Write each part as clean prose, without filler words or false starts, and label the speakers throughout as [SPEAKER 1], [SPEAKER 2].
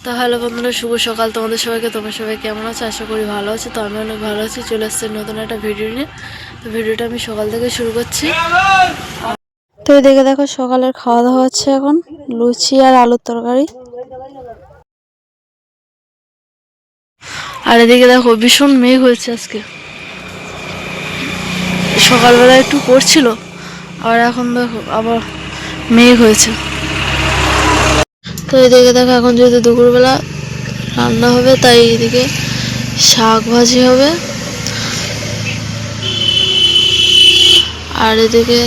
[SPEAKER 1] তো হ্যালো বন্ধুরা, শুভ সকাল তোমাদের সবাইকে। তোমরা সবাই কেমন আছো? আশা করি ভালো আছো। তো আমি অনেক ভালো আছি। চলে আসছে নতুন একটা ভিডিও নিয়ে। তো ভিডিওটা আমি সকাল থেকে শুরু করছি। তো এদিকে দেখো সকালের খাওয়া দাওয়া হচ্ছে এখন লুচি আর আলুর তরকারি। আর এদিকে দেখো ভীষণ মেঘ হয়েছে আজকে। সকালবেলা একটু পড়ছিল, আর এখন দেখো আবার মেঘ হয়েছে। তো এদিকে দেখো এখন যেহেতু দুপুরবেলা রান্না হবে, তাই এদিকে শাক ভাজি হবে। আর এদিকে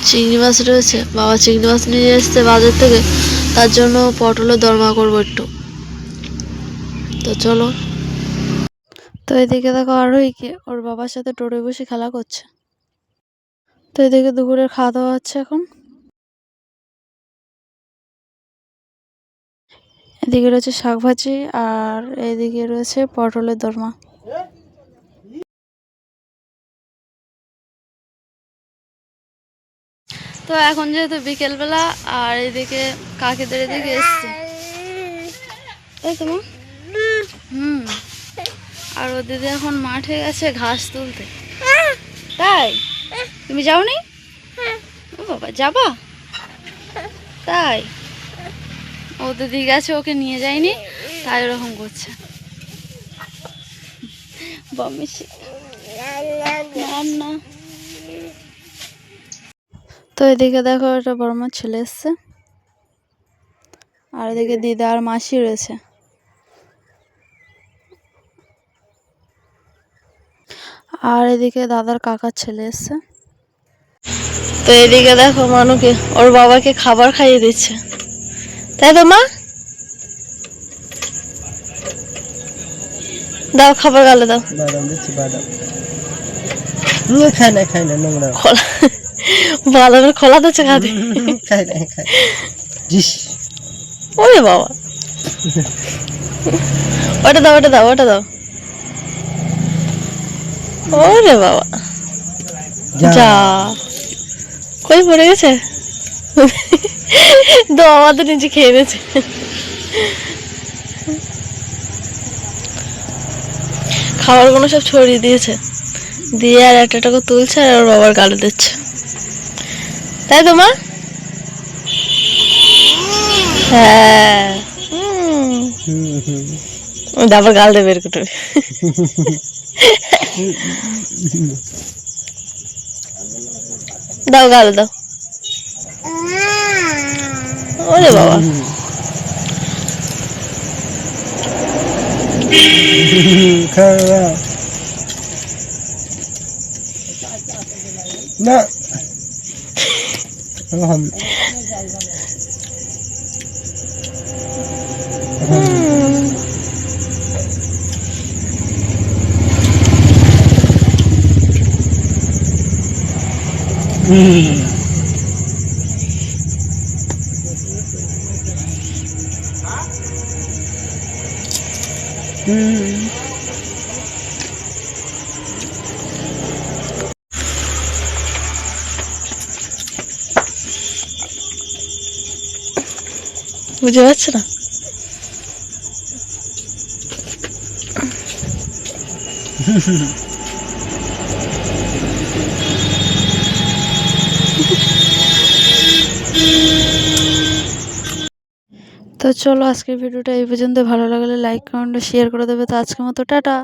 [SPEAKER 1] চিংড়ি মাছ রয়েছে, বাবা চিংড়ি মাছ নিয়ে এসছে বাজার থেকে, তার জন্য পটলের দরমা করবো একটু। তো চলো। তো এদিকে দেখো আরোহীকে ওর বাবার সাথে টোটোয় বসে খেলা করছে। তো এদিকে দুপুরের খাওয়া দাওয়া হচ্ছে এখন। এদিকে রয়েছে শাক ভাজি, আর এদিকে রয়েছে পটলের দরমা। তো এখন যেহেতু বিকেলবেলা, আর এদিকে কাকিদের এদিকে এসছে, তাই তো মা? আর ও দিদি এখন মাঠে গেছে ঘাস তুলতে। তাই তুমি যাওনি? ও বাবা, যাবা? তাই ও দিদি গেছে, ওকে নিয়ে যায়নি, তাই ওরকম করছে। না। তো এদিকে দেখো একটা বড় মার ছেলে এসছে, আর এদিকে দিদা আর মাসি রয়েছে। আর এদিকে দাদার কাকার ছেলে এসছে। তো এদিকে দেখো মানুকে ওর বাবাকে খাবার খাইয়ে দিচ্ছে, তাই তো মা? দাও খাবার, গালে দাও।
[SPEAKER 2] বাদাম দিচ্ছি, বাদাম খাই না নোংরা।
[SPEAKER 1] বাদামের খোলা দিচ্ছে খাতে।
[SPEAKER 2] খাই না
[SPEAKER 1] ওরে বাবা, ওটা দাও, ওটা দাও, ওটা দাও। ওরে বাবা, যা কই পড়ে গেছে। তো আমাদের নিচে খেয়ে নিয়েছে। খাবারগুলো সব ছড়িয়ে দিয়েছে, দিয়ে আর একটা করে তুলছে আর ওর বাবার গালে দিচ্ছে, তাই তো মা? হ্যাঁ, আবার গাল দেবে এরকম। দাও, গাল দাও। ওরে বাবা,
[SPEAKER 2] না
[SPEAKER 1] বুঝতে পারছো না? তো চলো, আজকের ভিডিওটা এই পর্যন্ত। ভালো লাগলে লাইক, কমেন্ট, শেয়ার করে দেবে। তো আজকের মতো টাটা।